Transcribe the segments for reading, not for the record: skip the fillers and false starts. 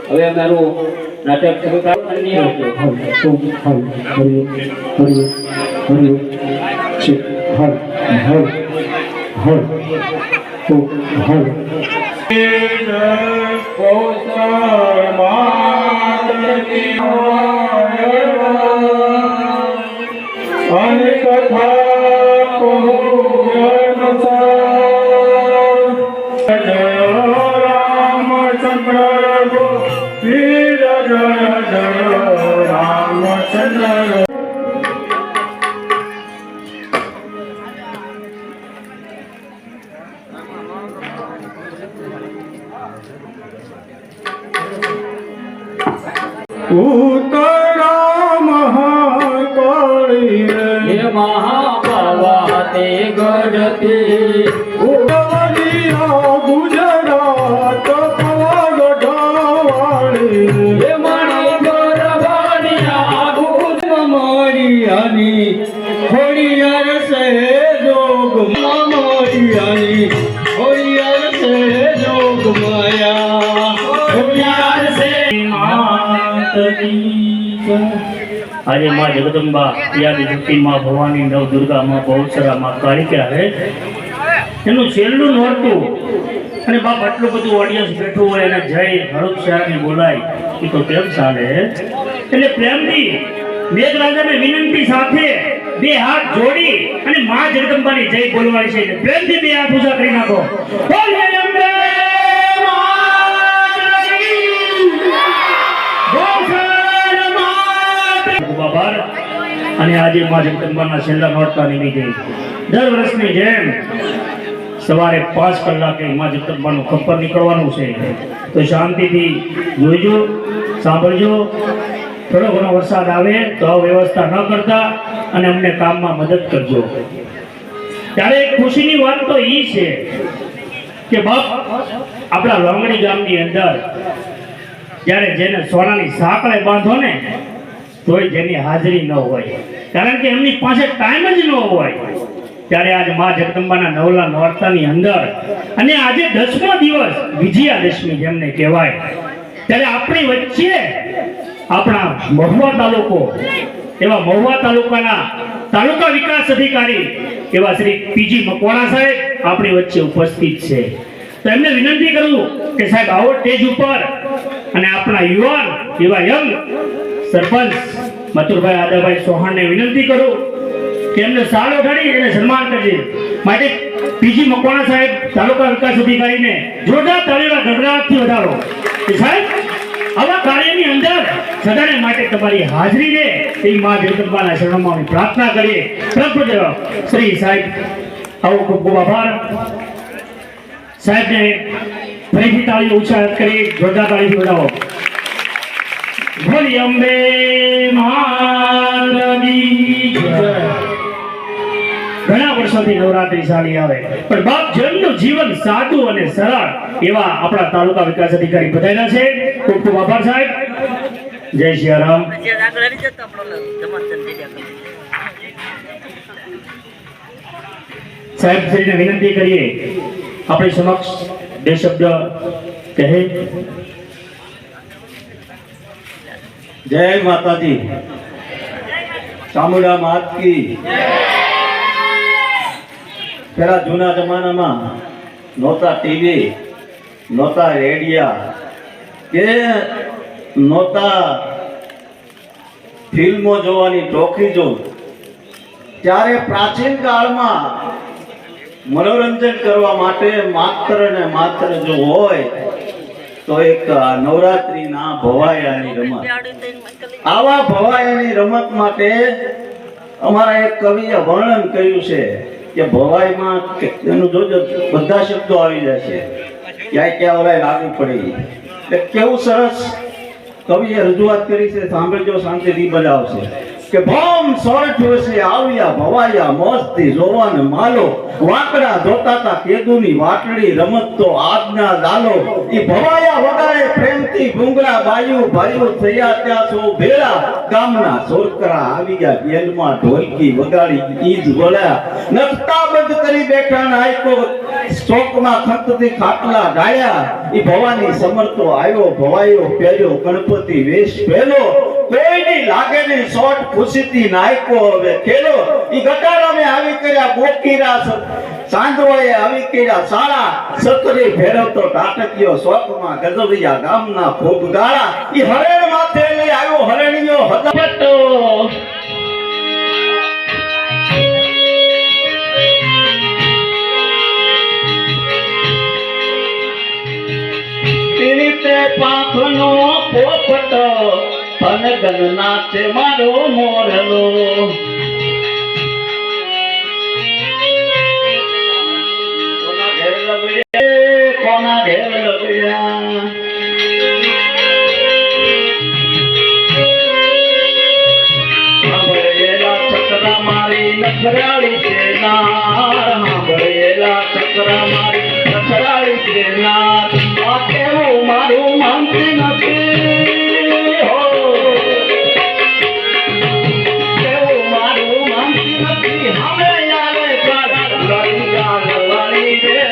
હવે અમારું નાટક શરૂ ઉતરા મહાકાળી હે મહાપાવાતે ગઢતી ઉતરિયા ગુજરાત પવાગઢવાળી હે મણી ગરવાનિયા ગુજ મમરિયાની ખોડિયાર સે જોગ મમરિયાની ખોડિયાર સે જોગ માયા ખોડિયાર સે આજે माँ जगदम्बा याद शक्ति माँ भवानी नव दुर्गा माँ बहुसरा माँ कालिका है એનું છેલ્લું નોરતું અને બાપ આટલું બધું ઓડિયન્સ બેઠું હોય અને જય હળુક્ષાને બોલાય એ તો કેમ ચાલે એટલે પ્રેમથી મેઘરાજાને વિનંતી સાથે બે હાથ જોડી અને માँ જગદંબાની જય બોલવાની છે પ્રેમથી બે હાથ ઊંચા કરી નાખો બોલ હે અંબે અને આજે માँ જગદંબાના છેલ્લા નોરતા નિમિત્તે દર વર્ષની જેમ સવારે 5 કલાકે માँ જગદંબાનું ખપ્પર નીકળવાનું છે તો શાંતિથી જોઈજો સાંભળજો થોડો ઘણો વરસાદ આવે તો વ્યવસ્થા ન કરતા અને અમને કામમાં મદદ કરજો ત્યારે એક ખુશીની વાત તો એ છે કે બાપ આપણા લોંગડી ગામની અંદર જ્યારે જેને સોનાની સાંકળે બાંધો ને તોય જેની હાજરી ન હોય કારણ કે એમની પાસે ટાઈમ જ ન હોય ત્યારે આજ માँ જગદંબાના નવલા નોરતાની અંદર અને આજે 10મો દિવસ વિજયાદશમી જેમને કહેવાય ત્યારે આપણી વચ્ચે આપણા મહુવા તાલુકો એવા મહુવા તાલુકાના તાલુકા વિકાસ અધિકારી એવા શ્રી પીજી મકવાણા સાહેબ આપણી વચ્ચે ઉપસ્થિત છે તો એમને વિનંતી કરું કે સાહેબ આવો સ્ટેજ ઉપર અને આપણા યુવાન એવા યંગ સરપંચ મથુરભાઈ આદાભાઈ ચૌહાણને વિનંતી કરું કે એમને સાલ ઓઢાડી એને સન્માન કરજે માટે પીજી મકવાણા સાહેબ તાલુકા વિકાસ અધિકારીને જોરદાર તાળીના ગડગડાટથી વધારો કે સાહેબ આવા કાર્યની અંદર સદાને માટે તમારી હાજરી રહે એ માँ જગદંબાના શરણોમાં પ્રાર્થના કરીએ પ્રભુ શ્રી સાહેબ આવો ખૂબ ખૂબ આભાર સાહેબને ફરીથી તાળીઓ ઉચ્ચાર કરી જોરદાર તાળીથી વધાવો બોલી અંબે મહાદેવી જય ઘણા વર્ષોથી નવરાત્રી ચાલી આવે પણ બાપ જેમનું જીવન સાદું અને સરળ એવા આપણા તાલુકા વિકાસ અધિકારી બધાના છે ખૂબ ખૂબ આભાર સાહેબ જય સિયારામ સાહેબ શ્રીને વિનંતી કરીએ આપણી સમક્ષ બે શબ્દ કહે જય માતાજી ચામુંડા માત કી પેલા જૂના જમાનામાં નહોતા ટીવી નહોતા રેડિયા કે નહોતા ફિલ્મો જોવાની ટોકીજો ત્યારે પ્રાચીન કાળમાં મનોરંજન કરવા માટે માત્ર ને માત્ર જો હોય તો એક નવરાત્રીના ભવાયાની રમત આવા ભવાયાની રમત માટે અમારા એક કવિએ વર્ણન કર્યું છે કે ભવાઈમાં એનું જોજો બધા શબ્દો આવી જાય છે ક્યાંય ક્યાં ઓલાય લાગુ પડી એટલે કેવું સરસ કવિએ રજૂઆત કરી છે સાંભળજો શાંતિથી બજાવશે કે ભમ સોરઠ વર્ષે આવ્યા ભવાયા મસ્તી જોવાને માલો વાકડા જોતાતા કેદુની વાટડી રમત તો આજના દાલો ઈ ભવાયા વગાડે પ્રેમથી ખેતી ભૂંગળા બાયું ભાઈઓ થયા ત્યાં સૌ ભેળા ગામના સોરકરા આવી ગયા બેલમાં ઢોલકી વગાડી ઈજ બોલ્યા નખતા બંધ કરી બેઠા નાયકો શોકમાં ખંતથી ખાટલા ડાળ્યા ઈ ભવાની સમરતો આવ્યો ભવાયો પહેર્યો ગણપતિ વેશ પહેલો કોઈની લાગે નહીં શોટ ખુશીથી નાયકો હવે ખેલો ઈ ગટારામે આવી કર્યા બોકીરા ચાંદોએ આવી કર્યા સાળા સતરી ફેરવતો ટાટકિયો શોકમાં ગજવિયા ગામના ખૂબ ગાળા ઈ હરેણ માથે લઈ આવ્યો હરેણીયો હદપટો તીરીતે પાંખનો પોપટ અનગન નાચે મારો મોરલો કોના ઘેર લગડ્યા સાંભળેલા ચકરા મારી નખરાળી સેનાર સાંભળેલા ચકરા મારી નખરાળી સેનાર આ કેવું મારું માનતી નથી હો કેવું મારું માનતી નથી હવે આવે ગાડા લડી ગાડ વાળી રે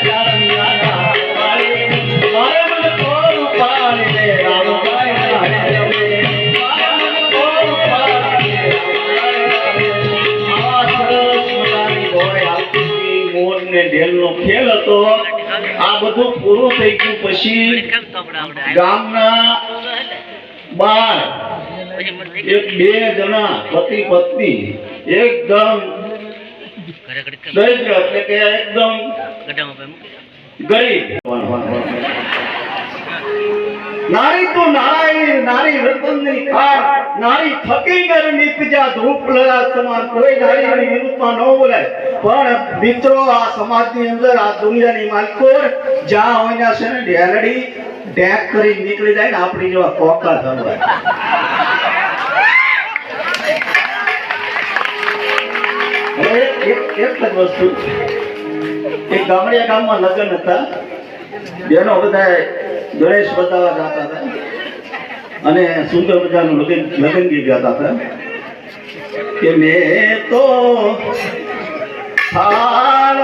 ખેલ હતો આ બધું પૂરું થઈ ગયું પછી ગામના 12 એક બે જણા પતિ પત્ની એકદમ દરિદ્ર એટલે કે એકદમ ગરીબ નારી તો નારાયણી નારી રતનની ખાર નારી થકી નર નીપજા ધૂપ લડા સમાન કોઈ નારીની વિરુદ્ધમાં ન બોલાય પણ મિત્રો આ સમાજની અંદર આ દુનિયાની માલકોર જ્યાં હોય છે ને ઢેલડી ડેક કરી નીકળી જાય ને આપણી જેવા કોકા થવા એક જ વસ્તુ એક ગામડિયા ગામમાં લગ્ન હતા બેનો બધા ગણેશ બતાવવા જતા હતા અને સુંદર મજાનું લગ્ન ગીત ગાતા હતા કે મેં તો હાલ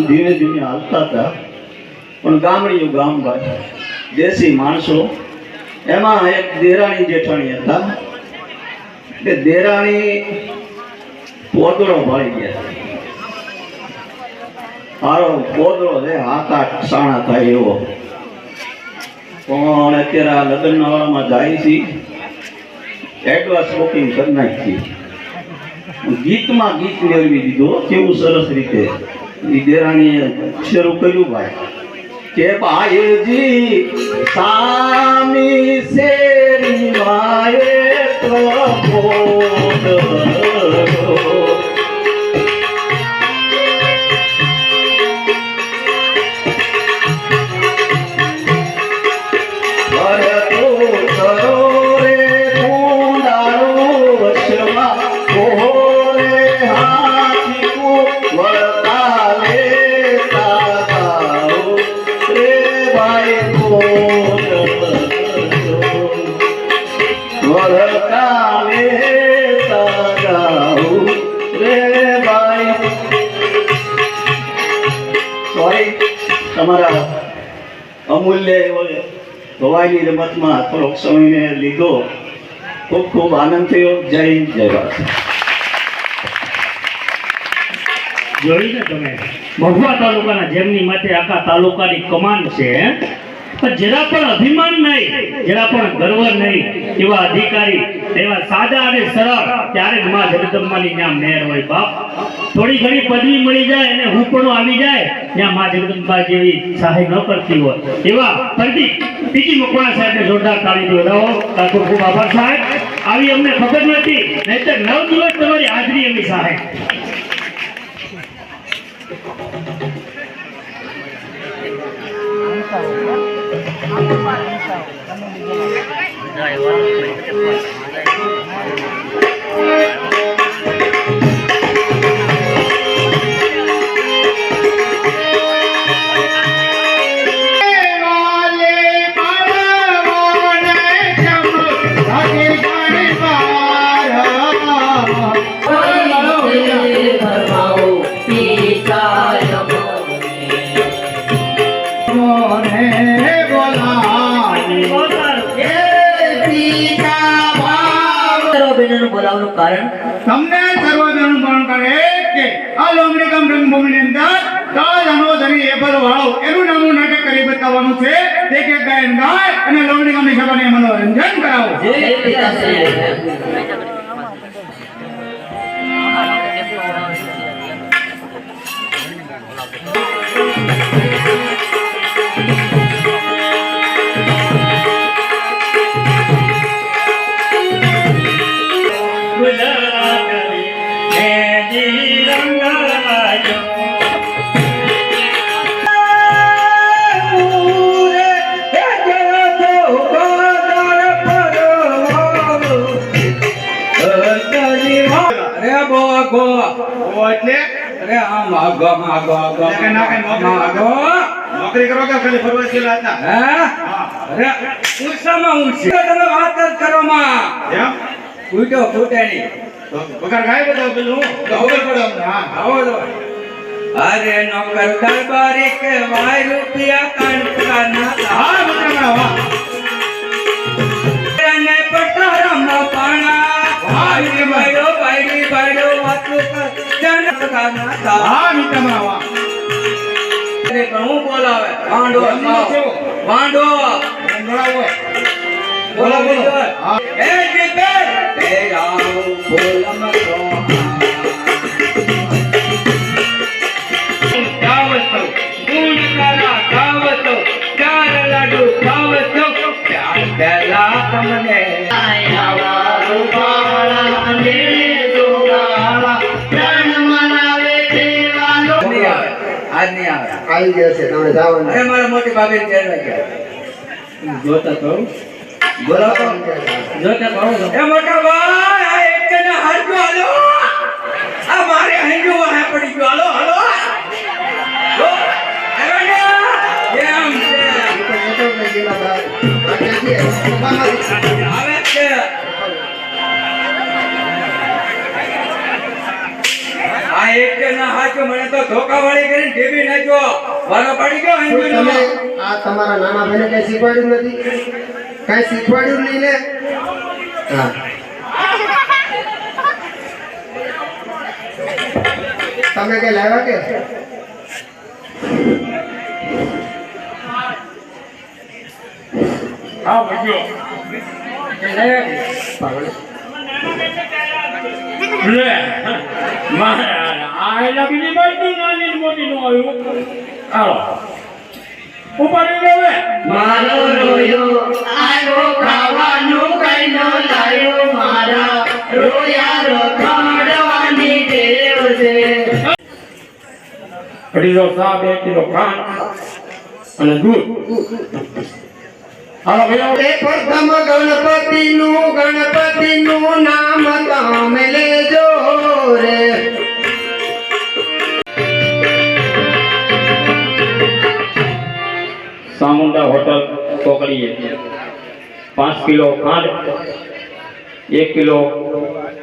ધીમે ધીમે હાલતા હતા પણ ગામડીઓ ગામ ભાઈ દેશી માણસો એમાં એક દેરાણી જેઠાણી હતા કે દેરાણી પોદળો ભળી ગયા મારો પોદળો છે 7-8 સાણા થાય એવો પણ અત્યારે આ લગ્ન વાળામાં જાય છે એડવાન્સ બુકિંગ કરી નાખી ગીતમાં ગીત મેળવી દીધો કેવું સરસ રીતે દેરાણીએ શરૂ કર્યું ભાઈ કે ભાઈજી સામી શેરી માએ પ્રભોદ તમારા અમૂલ્ય ભવાની રમતમાં થોડોક સમય મેં લીધો ખૂબ ખૂબ આનંદ થયો જય હિન્દ જય ભારત જોઈને તમે મહુવા તાલુકાના જેમની માથે આખા તાલુકાની કમાન છે પણ જરા પણ અભિમાન નહીં, જરા પણ ગર્વ નહીં, એવા અધિકારી, એવા સાદા અને સરળ, ત્યારે જ માં જગદંબાની ત્યાં મેર હોય બાપ. થોડી ઘણી પદવી મળી જાય અને હું પણ આવી જાય, ત્યાં માં જગદંબા જેવી સહાય ન કરતી હોય, એવા પ્રદીપ પીજી મકવાણા સાહેબને જોરદાર તાળીથી વધાવો. ખૂબ ખૂબ આભાર સાહેબ. આવી અમને ખબર નથી, નહીંતર 9 દિવસ તમારી હાજરી એવી સહાય. બોલાવવાનું કારણ તમને સર્વજનનું પણ કરે કે આ લોમડી ગામ રંગભૂમિની અંદર કાળાનો ધરી એપલ વાળો એનું નામનું નાટક કરી બતાવવાનું છે. એક એક ગાયન ગાય અને લોમડી ગામની સભાને મનોરંજન કરાવો. જે પિતાશ્રી નોકરી કરો કે ખાલી ફરવા ગયેલા હતા? અરે ઉત્સાહમાં હું છે તમે વાત જ કરો માં એમ? ફૂટો ફૂટે નહીં તો પગાર ગાય બધા પેલું તો ખબર પડે અમને. હા આવો તો અરે નોકર દરબારી કે વાય રૂપિયા કાંડકા ના હા મિત્રમણા વાહ ને પટારામાં પાણા વાયડી બાયડો વાતું કર જનકા ના હા મિત્રમણા વાહ હું બોલાવે વાંડો વાંડો બોલાવો બોલો બોલો. હા એ જીતે તેરા બોલમ તો ગાવતો ગુણ કરા ગાવતો ચાર લાડુ ગાવતો ચાર પેલા તમને આયા રૂપાળા અને જોગાળા પ્રાણ મનાવે દેવાનો આજ નહીં આવે આવી ગયા છે તમે જાઓ ને. અરે મારા મોટી ભાભી તેર વાગ્યા જોતા કહું બોલાવો જોતા કહું એ મોટા ભાઈ આ એક ને હારજો હાલો આ મારે હંજો વાહે પડી ગયો હાલો હાલો લો હવે ને એમ છે મોટો થઈ ગયેલા બહાર. આ ક્યાંથી આવ્યા? આવે છે આ એક ના હાચો મને તો ધોકાવાળી કરીને ઢેબી નાખ્યો વારો પડી ગયો શું હંજો તમે આ તમારા નાના ભાઈને કઈ શીખવાડ્યું નથી? કઈ શીખવાડ્યું નહીં ને? હા તમે કઈ લાવ્યા કે? હા ભજ્યો લે મારા આયલા બીજી બાજુ નાની મોટી નો આવ્યું હાલો ઉપાડી ગયો મારો રોયો આયો ખાવાનું કઈ નો લાયો મારા રોયા રખડવાની ટેવ છે. 2 કિલો ચા 2 કિલો ખાંડ અને દૂધ હાલો ભાઈઓ એ પ્રથમ ગણપતિનું નામ તમે લેજો રે. સામુંડા હોટલ કોકડીએ 5 કિલો ખાંડ 1 કિલો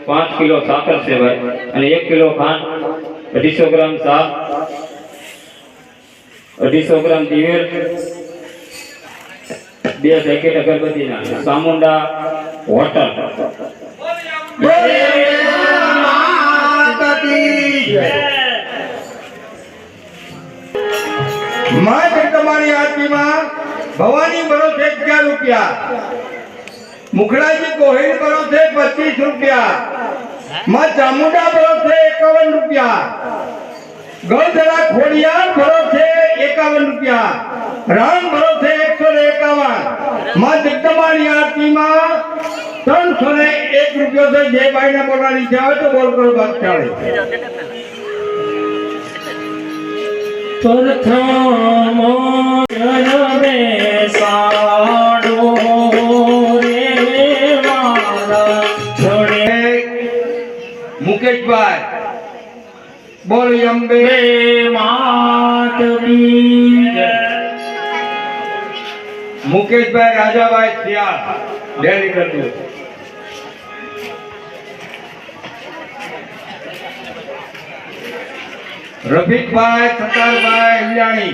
5 કિલો સાકર છે ભાઈ અને 1 કિલો ખાંડ 250 ગ્રામ શાક 250 ગ્રામ દિવેલ 2 પેકેટ અગરબત્તીના સામુંડા હોટલ માં તમારી આરતીમાં ભવાની ભરો છે 11 રૂપિયા, મુખડાજી કોહિલ ભરો છે 25 રૂપિયા, માં ચામુંડા ભરો છે 51 રૂપિયા, ગળધરા ખોડિયાર ભરો છે 51 રૂપિયા, રામ ભરો છે 151, માં જગદંબાની આરતીમાં 301 રૂપિયો છે. જે ભાઈને બોલવાની ઈચ્છા હોય તો બોલ કરો બાદ ચાલે. મુકેશભાઈ બોલ અંબે માત કી જય. મુકેશભાઈ રાજાભાઈ સિયાળ ડેરી કરતું. રફીકભાઈ સતારભાઈ હિયાણી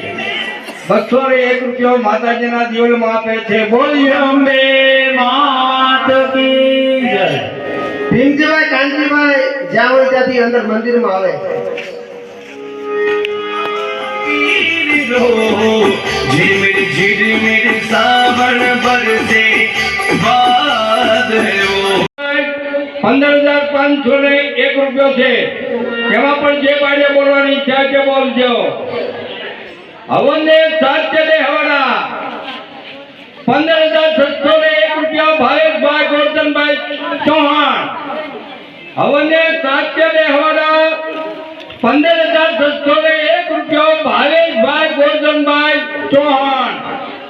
201 રૂપિયો માતાજીના દિવલમાં આપે છે. બોલ અંબે માત કી જય. ભીમજીભાઈ કાનજીભાઈ જ્યાં હોય ત્યાંથી અંદર મંદિરમાં આવે. સાવણ બરસે 15,501 રૂપિયો છે. એમાં પણ જે બાજે બોલવાની ઈચ્છા છે બોલજો. હવનને સાત્ય દે હવાડા 15,601 રૂપિયા ભાવેશભાઈ ગોરધનભાઈ ચૌહાણ. હવનને સાત્ય દે હવાડા 15,601 રૂપિયા ભાવેશભાઈ ગોરધનભાઈ ચૌહાણ.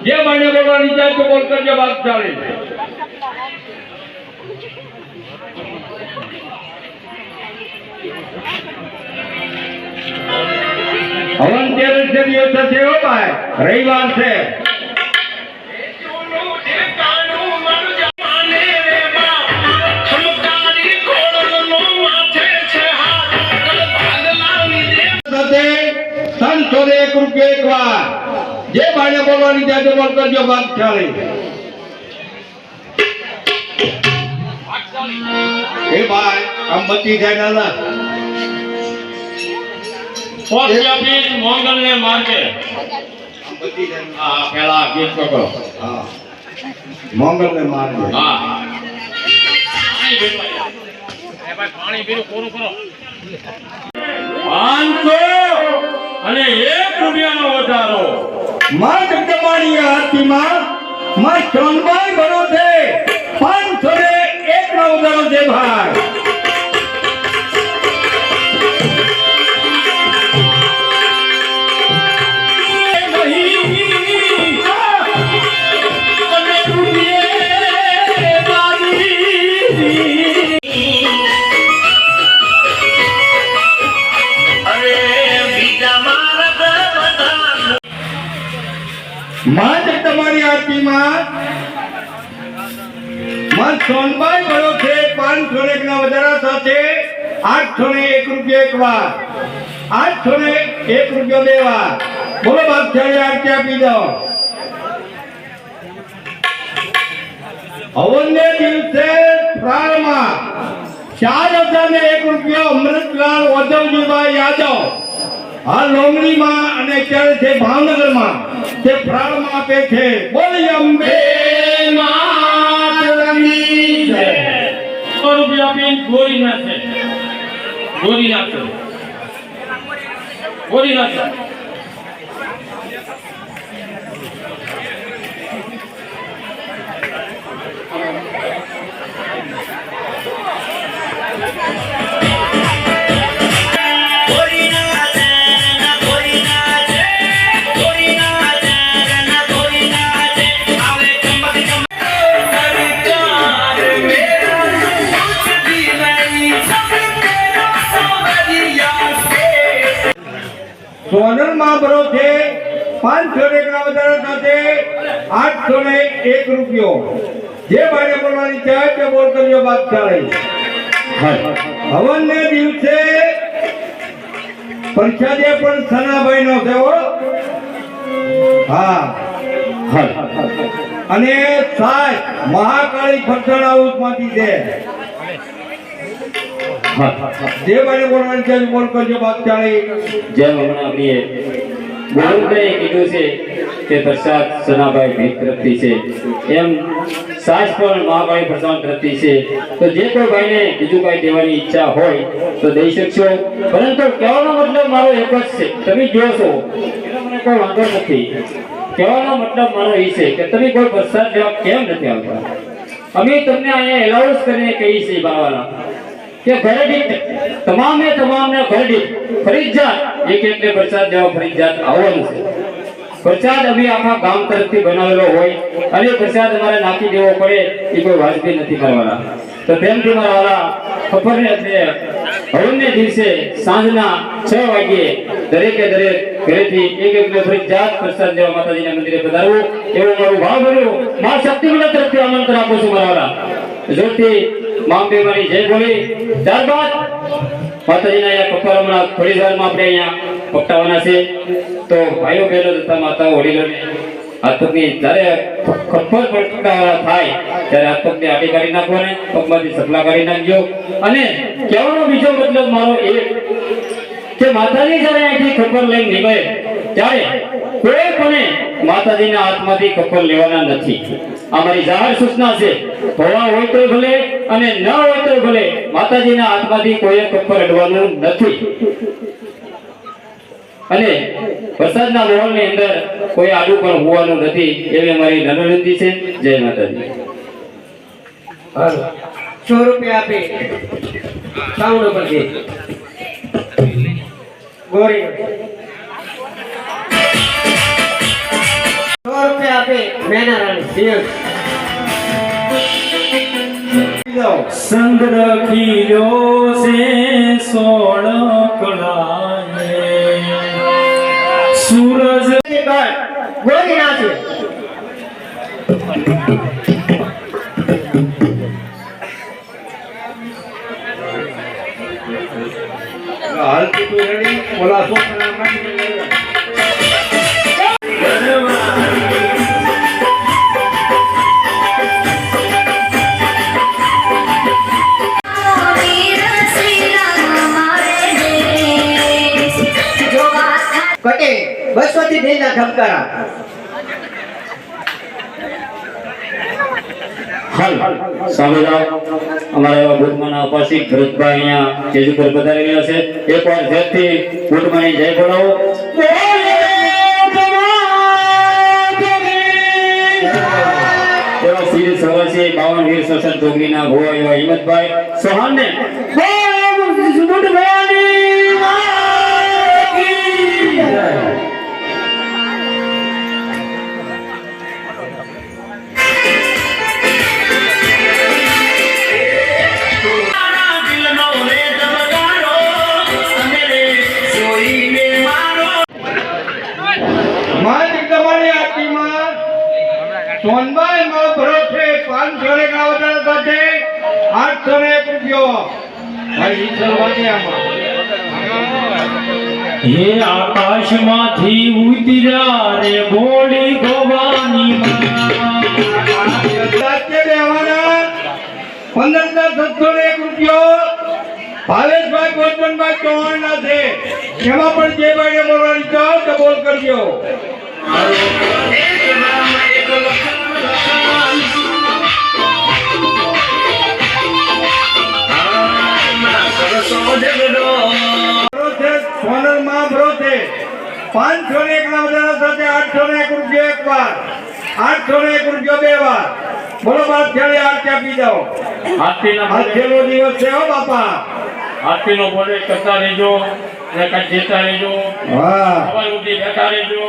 જે બાજે બોલવાની ઈચ્છા છે બોલ કરજો બાદ ચાલે. હવન 13 દિવસ થશે હો ભાઈ, રવિવાર છે. ₹101 એક વાર. જે ભાઈને બોલવાની ત્યાં બોલ કરજો બાદ ચાલે. એ ભાઈ આમ બચી જાય ના મોંગલ ને માર્કે પેલા ગીત કરો. મોંગલ ને માર્કે 500 અને 1 રૂપિયાનો વધારો. માં જગદંબાની આરતીમાં માં સોનભાઈ ભરો છે 501 નો વધારો છે ભાઈ. માં જગદંબાની આરતીમાં માં સોનભાઈ ભરો છે 501 ના વધારા સાથે 801 રૂપિયા એક વાર, 801 રૂપિયા બે વાર. બોલો બાદશાહી આરતી આપી દો. હવનને દિવસે પ્રાણમાં 4,001 રૂપિયા અમૃતલાલ ઓધવજીભાઈ યાદવ આ લોંગડીમાં અને અત્યારે છે ભાવનગરમાં તે પ્રાણમાં આપે છે. બોલી અંબે માતની જય. 100 રૂપિયા આપીને ગોરી નાખે. સોનલમાં ભરો છે 501 ના વધારા સાથે 801 રૂપિયો. જે ભાઈને બોલવાની ચાહે તે બોલ કરજો બાદ ચાલે. હવનને દિવસે પરીક્ષાદે પણ સનાભાઈ નો છે હો. અને સાત મહાકાળી ફરસાણ હાઉસમાંથી છે. જે ભાઈને બોલવાની ચાહે બોલ કરજો બાદ ચાલે. જેમ હમણાં આપણી ગોવિંદભાઈએ કીધું છે કે પ્રસાદ સનાભાઈ ભીખ તરફથી છે, એમ સાસ પણ મહાકાળી પ્રસાદ તરફથી છે. તો જે કોઈ ભાઈને બીજું કાંઈ દેવાની ઈચ્છા હોય તો દઈ શકશો. પરંતુ કહેવાનો મતલબ મારો એક જ છે, તમે જોશો એનો મને કોઈ વાંધો નથી. કહેવાનો મતલબ મારો એ છે કે તમે કોઈ પ્રસાદ લેવા કેમ નથી આવતા. અમે તમને અહીંયા એલાઉન્સ કરીને કહીએ છીએ બાવાલા કે ઘરે દીઠ તમામને ઘરે દીઠ ફરજિયાત એક પ્રસાદ લેવા ફરજિયાત આવવાનું છે. પ્રસાદ અમે આખા ગામ તરફથી બનાવેલો હોય અને પ્રસાદ અમારે નાખી દેવો પડે એ કોઈ વાજબી નથી કરવાના. તો પ્રેમથી મારા વાલા ખબરને હવનને દિવસે સાંજના 6 વાગ્યે દરેકે દરેક ઘરેથી એક ફરજિયાત પ્રસાદ લેવા માતાજીના મંદિરે પધારવું એવું મારું ભાવ બન્યું. મા શક્તિપીઠ તરફથી આમંત્રણ આપું છું મારા વાલા. જોરથી મા અંબેમાની જય બોલી. ત્યારબાદ માતાજીના અહીંયા કપાળ હમણાં થોડી વારમાં આપણે અહીંયા પકટાવાના છે. તો ભાઈઓ બહેનો તથા માતાઓ વડીલોને હાથ પગની જ્યારે ખપ્પર પકટાવાળા થાય ત્યારે હાથ પગની આટી કાઢી નાખવાને, પગમાંથી સપલા કાઢી નાખજો. અને કહેવાનો બીજો મતલબ મારો એ કે માતાજી જ્યારે અહીંથી ખપ્પર લઈને નીકળે ત્યારે કોઈ પણ માતાજીના હાથમાંથી ખપ્પર લેવાના નથી. આ મારી જાહેર સૂચના છે. હોવા હોય તો ભલે અને ન હોય તો ભલે, માતાજીના હાથમાંથી કોઈ ખપ્પર અડવાનું નથી. અને વરસાદના માહોલની અંદર કોઈ આડું પણ હોવાનું નથી એવી અમારી વિનંતી છે. જય માતાજી. 100 રૂપિયા આપી સાઉન્ડ પરથી ગોરી 100 રૂપિયા આપી મેના રાણી સંગ રખીલ્યો છે 16 કળાએ, સૂરજ ગોરી ના છે. હાલ તું રેડી બોલા છોકરા નાખી કટે 200 થી ઢીલા ધબકારા. હાલ સામે જાઓ. અમારા એવા ભૂતમાના અપાસિક ભરતભાઈ અહીંયા સ્ટેજ ઉપર પધારી રહ્યા છે. એકવાર જેથી ભૂતમાની જય બોલાવો. એવા શ્રી સવાસી 52 વીર શોષણ જોગીના ભુવા એવા હિંમતભાઈ સોહાનને સોનબાઈ માં ભરોસે 500 ને ગાવડા સાથે 801 રૂપિયો. ભાઈ ઈશ્વરવાદિયામાં હે આકાશમાંથી ઉતર્યા રે બોલી ભવાની રાજ્ય દેવાના 15,701 રૂપિયો. ભાવેશભાઈ ગોરધનભાઈ ચૌહાણ ના છે. એમાં પણ જે ભાઈને બોલવાની ચાલ તો બોલ કરજો. સોનલ માં ભરોસે 501 ના વધારા સાથે 801 રૂપિયો એક વાર, 801 રૂપિયો બે વાર. બોલો બાદ છેલ્લે આરતી આપી જાઓ. આ છેલ્લો દિવસ છે હો બાપા. હાથીનો બોલે કરતા રહેજો, કાંઈ જેતા રહેજો, હા સવાર ઉઠી બેઠા રહેજો.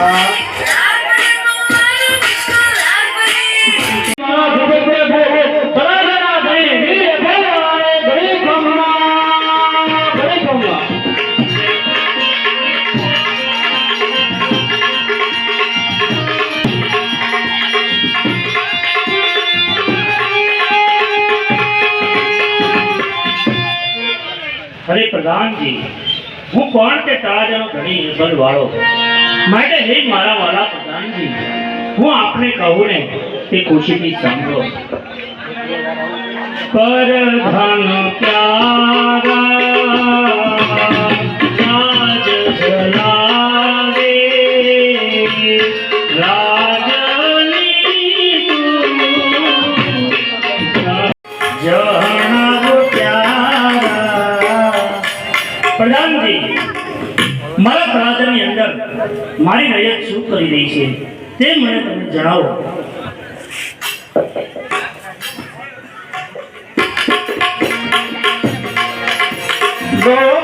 હા અરે પ્રધાનજી, હું કોણ તે તારાજાનો ધણી હેબલ વાળો માટે હે મારા વાલા પ્રધાનજી, હું આપને કહું ને તે ખુશીથી સાંભળો. પરધાન પ્યારા રાજ જલાવે લાડલી તું જણાવો પ્યારા. પ્રધાનજી, મારા પ્રાંતની અંદર મારી નજર શું કરી રહી છે તે મને તમે જણાવો.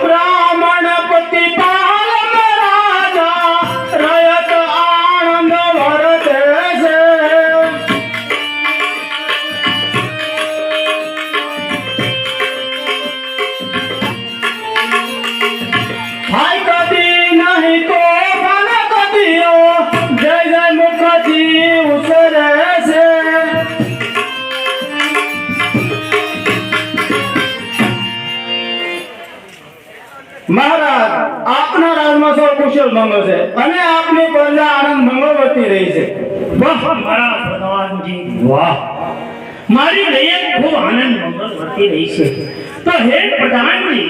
બ્રાહ્મણ પતિ પાલન રાજા રયત આનંદ વરતે છે. હાય કદી નહીં તો મને કદીઓ જય જય મુખજી ઉસરે છે. મહારાજ, આપના રાજમાં સૌ કુશળ મંગળ છે અને આપની પ્રજા આનંદ મંગળવતી રહી છે. વાહ મારા પ્રધાનજી, વાહ. મારી નયન ખૂબ આનંદ મંગળ વર્તી રહી છે. તો હે પ્રધાનજી,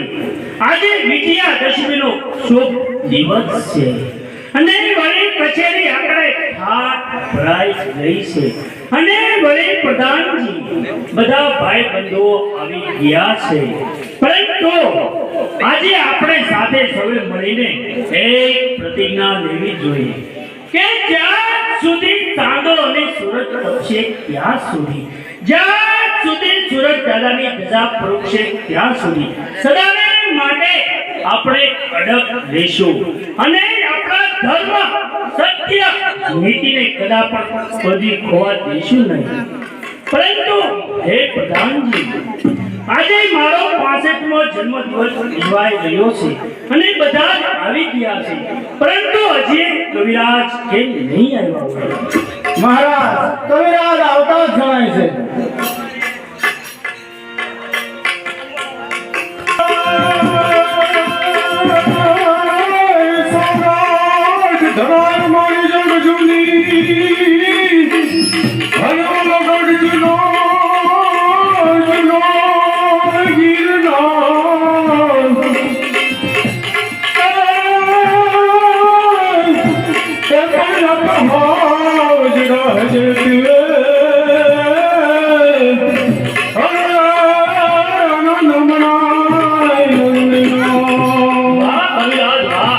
આજે વિજયાદશમીનો શુભ દિવસ છે અને વળી કચેરી આપણે ઠાઠ ભરાઈ રહી છે અને વળી પ્રધાનજી બધા ભાઈ બંધુઓ આવી ગયા છે. પરંતુ આજે આપણે સાથે સૌએ મળીને એક પ્રતિજ્ઞા લેવી જોઈએ કે જ્યાં સુધી ચાંદો અને સૂરજ તપશે ત્યાં સુધી, જ્યાં સુધી સૂરજ દાદાની ધજા ફરકશે ત્યાં સુધી સદાને માટે આપણે અડગ રહેશું અને આપણા ધર્મ, સત્ય, નીતિને કદાચ કદી ખોવા દઈશું નહીં. પરંતુ હે પ્રધાનજી, આજે મારો 65મો જન્મદિવસ ઉજવાઈ રહ્યો છે અને બધા જ આવી ગયા છે, પરંતુ હજી કવિરાજ કેમ નહીં આવ્યા? મહારાજ, કવિરાજ આવતા જ જણાય છે. સૌરાષ્ટ્ર ધરાર મારી જગ જૂની, હરિઓનો ગઢ જૂનો, જૂનો ગિરનાર. તે પણ અપહાજ રહે તુએ, આનંદ મનાય નંદનો. વાહ કવિરાજ, વાહ.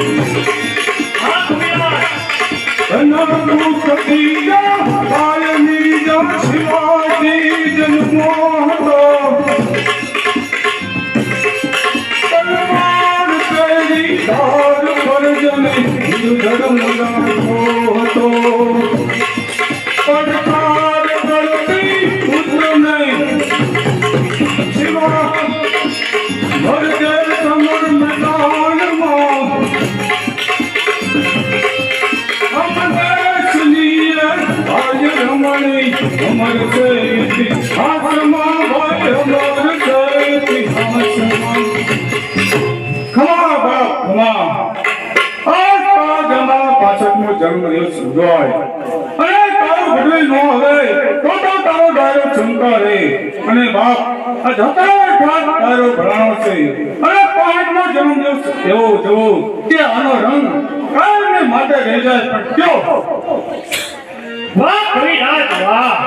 હા કવિરાજ. જન્મદિવસ ઉજવાય અને તારું ઘડવી ન હવે તો તારો ડાયો ચમકારે અને બાપ આ જતા ઠાક તારો ભરાણો છે અને પાંચમો જન્મદિવસ એવો જવો કે આનો રંગ કાયમને માટે રહી જાય પણ કયો વાહ કવિરાજ વાહ.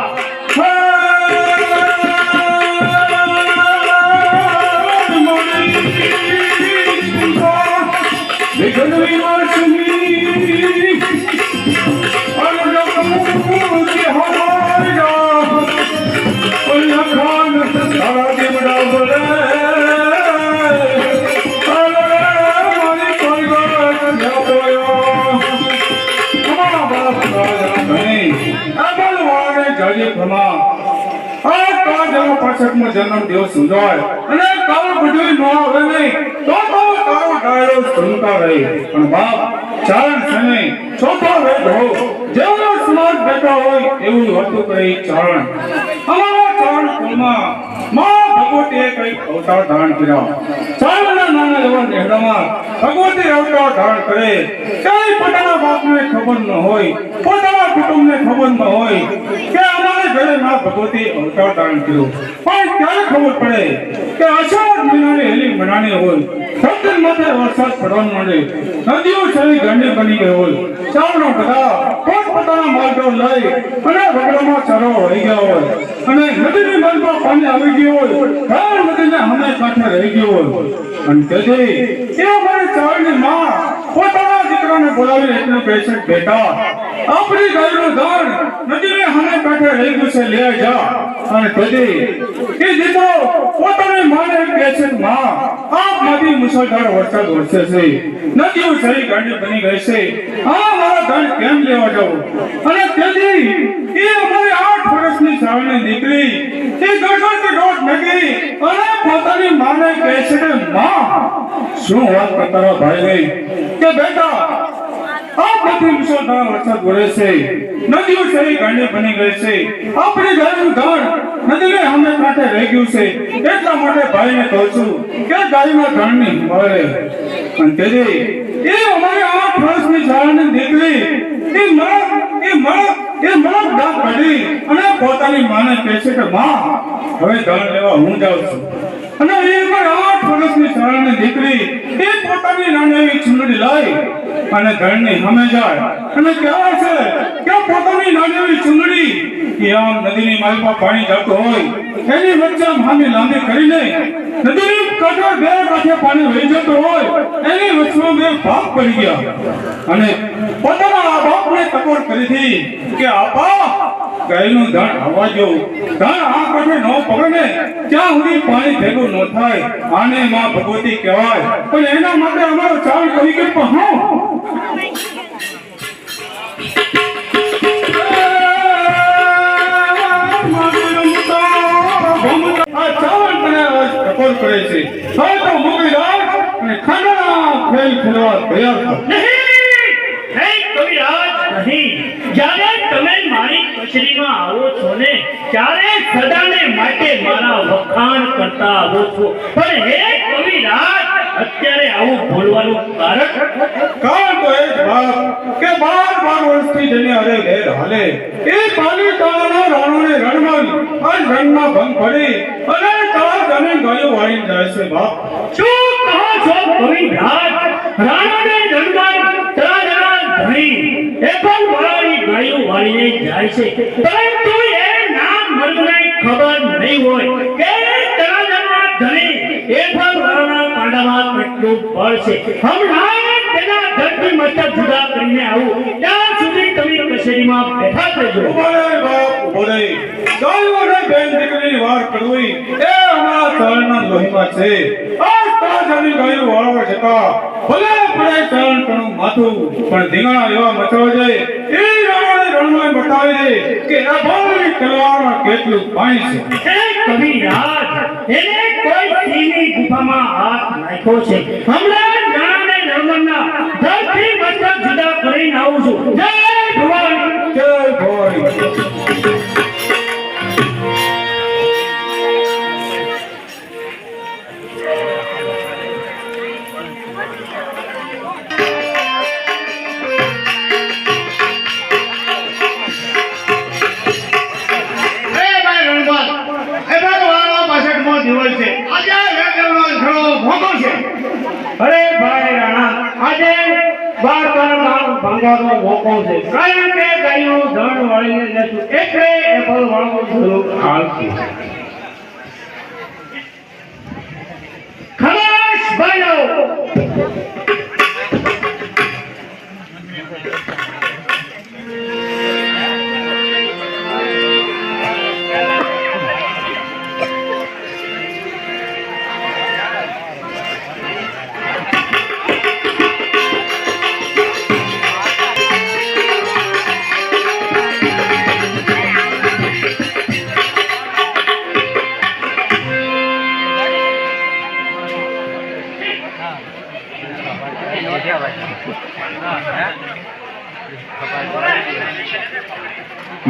જન્મ દિવસ ઉજવાય અને તારું બધું ન આવે નહીં તો તારો ડાયો ચમકા રહે પણ બાપ ચારણ સમય ચોથો વેદ હો જેવો સમાજ બેઠા હોય એવું હતું કઈ ચારણ અમારા ચારણ કુળમાં માં ભગવતીએ કઈ અવતાર ધારણ કર્યા. ચારણના નાના એવા નેહડામાં ભગવતી અવતાર ધારણ કરે કઈ પોતાના બાપને ખબર ન હોય પોતાના કુટુંબને ખબર ન હોય કે અમારે ઘરે માં ભગવતી અવતાર ધારણ કર્યો પણ ક્યારે ખબર પડે કે અષાઢ મહિનાની હેલી મનાની હોય સપ્તમ માથે વરસાદ પડવા માંડે નદીઓ છેલ્લી ગાંડી બની ગઈ હોય ચારણો બધા પોતપોતાના માર્ગો લઈ અને વગડામાં ચારો વહી ગયા હોય અને નદીની માર્ગમાં પાણી આવી ગયું હોય ઘર નદીને હમે કાંઠે રહી ગયું હોય અને તેથી એ અમારી ચારણની માં પોતાના દીકરાને બોલાવી એટલું કહે છે બેટા આપણી ગાયનું દાન નદીને હમે કાંઠે રહી ગયું છે લઈ જા અને તેથી એ દીકરો પોતાની માને કહે છે માં આપ નદી મુસળધાર વરસાદ વરસે છે નદીઓ સારી ગાંડી બની ગઈ છે આ મારા ધન કેમ લેવા જાઉં અને તેથી એ અમારી 8 વર્ષની સાવની દીકરી એ ગળગળતી દોટ નગી અને પોતાની માને કહે છે કે માં શું વાત કરતા ભાઈ ગઈ કે બેટા આ બધી મુસળધાર વરસાદ વરસે છે નદીઓ સારી ગાંડી બની ગઈ છે આપણી ગાયનું ધાન નદીને હમે કાંઠે રહી ગયું છે એટલા માટે ભાઈને કહું છું કે ગાયના ધાનની મળે અને તેથી એ અમારી 8 વર્ષની શાળાની દીકરી એ મળક દાંત કાઢી અને પોતાની માને કહે છે કે માં હવે ધાન લેવા હું જાઉં છું અને એ અમારી 8 વર્ષની શાળાની દીકરી એ પોતાની નાની એવી ચૂંદડી લાવી અને ઘરની સામે જાય અને કહેવાય છે કે પોતાની નાની એવી ચૂંદડી કે આમ નદીની માલમાં પાણી જતું હોય એની વચ્ચે હામી લાંબી કરીને નદીની કાંઠે બે કાંઠે પાણી વહી જતું હોય એની વચમાં બે ભાગ પડી ગયા અને પોતાના બાપને ટકોર કરી હતી કે આપા ગાયનું ધણ આવવા જો ધણ આ કાંઠે ન પકડે ત્યાં સુધી પાણી ભેગું ન થાય આને માં ભગવતી કહેવાય પણ એના માટે અમારો ચાલ કરી કે પણ હું આ ચાવણ તને ટકોર કરે છે હવે તો મૂકી દાવ અને ખાના ખેલ ખેલવા તૈયાર થો નહીં કવિરાજ નહીં. જ્યારે તમે મારી કચેરીમાં આવો છો ને ત્યારે સદાને માટે મારા વખાણ કરતા આવો છો પણ હે કવિરાજ અત્યારે આવું બોલવાનું કારણ તો એ જ બાપ કે 12 વર્ષથી જેને અરે ઘેર હાલે એ પાલી તાળાના રાણોને રણમાં આ રણમાં ભંગ પડી અને તાળ જમીન ગાયો વાળીને જાય છે બાપ શું કહો છો કવિરાજ? રાણાને રણમાં તળાજના ધણી એ પણ વાળી ગાયો વાળીને જાય છે પરંતુ એ નામ મર્દને ખબર નહીં હોય કે તળાજના ધણી એ પણ વાળના કાંડામાં કેટલું ફળ છે. હમણાં તેના ધરતી મસ્તક જુદા કરીને આવું ત્યાં સુધી તમે કચેરીમાં બેઠા રહેજો. બેન દીકરીની વાર કરવી એ અમારા શરણના લોહીમાં છે. આ તાજાની ગાયો વાળવા છતાં ભલે પડે શરણ કણું માથું પણ ધીંગાણા એવા મચવા જાય એ રાવણે રણમાં બતાવી દે કે આ ભાઈ તલવારમાં કેટલું પાણી છે. એ કવિરાજ એને કોઈ સિંહની ગુફામાં હાથ નાખ્યો છે. હમણાં જાણે નર્મદના ધરતી મસ્તક જુદા કરીને આવું છું. જય ભવાની. જય ભવાની. અરે ભાઈ રાણા આજે 12 ભાંગવાનો મોકો છે. કારણ કે ગાયનું ધણ વાળીને જશું એટલે એપલ વાળવું જરૂર આવશે. ખલાસ ભાઈઓ.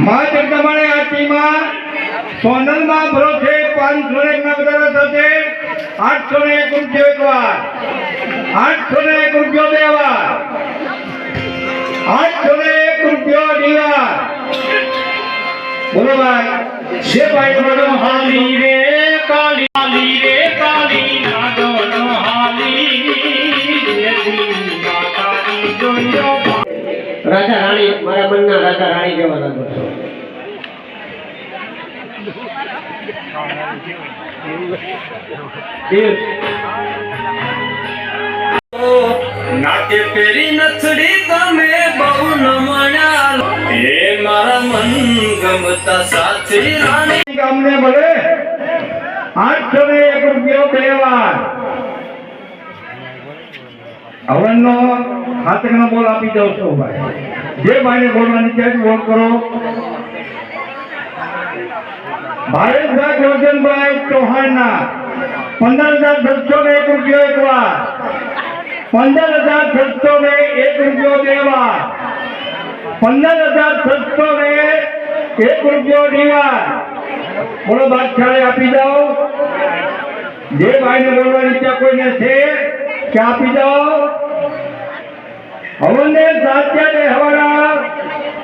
માં જગદંબાની આરતીમાં સોનલમાં ભરોસે 501 ના વધારા સાથે 801 રૂપિયો એક વાર, 801 રૂપિયો બે વાર, 801 રૂપિયો દી વાર. બોલો ભાઈ. છે ભાઈ બોલો. હાલી રે કાલી, હાલી રે કાલી, નાગોનો હાલી, જેથી માતાની જોયો. રાજા રાણી, મારા મનના રાજા રાણી જેવા લાગો છો. નાટ્ય પેરી નથડી તમે બહુ નમણ્યા હે મારા મન ગમતા સાથી રાણી. ગામને ભલે 801 રૂપિયો બે વાર. હવનનો હાથકનો બોલ આપી દઉં છું ભાઈ. જે ભાઈને બોલવાની છે બોલ કરો. ભારેશભાઈ ગોરધનભાઈ ચૌહાણના 15,601 રૂપિયો એક વાર, 15,601 રૂપિયો બે વાર, 15,601 રૂપિયો દી વાર. બોલો બાદશાહે આપી દો. જે ભાઈને બોલવાની ઈચ્છા કોઈને છે કે આપી દો. હવનને સાત્યારે હવાના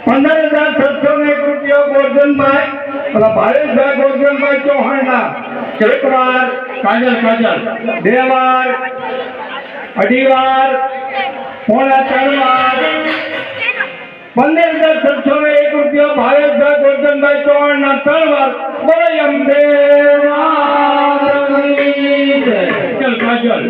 15,601 રૂપિયો ગોરધનભાઈ, પેલા ભારેશભાઈ ગોરધનભાઈ ચૌહાણના એક વાર, કાજલ બે વાર, અઢી વાર, પોણા 3 વાર, 15,601 રૂપિયો ભારેશભાઈ ગોરધનભાઈ ચૌહાણના 3 વાર. બોલો અંબે માતની જય. ચલ કાજલ.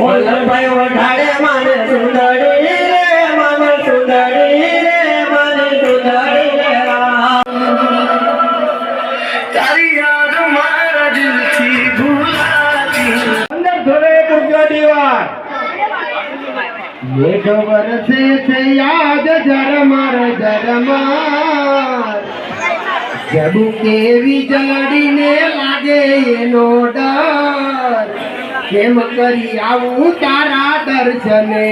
વલ્લભભાઈ વઢાડે માને સુંદરી રે, માને સુંદરી રે, માને સુંદરી રે. તારી યાદ મારા દિલથી ભૂલાતી. 1501 રૂપિયો દી વાર. મેઘ વરસે છે યાદ ઝરમર ઝરમર, જબુ કેવી જલડીને લાગે એનો ડર. કેમ કરી આવું તારા દર્શને.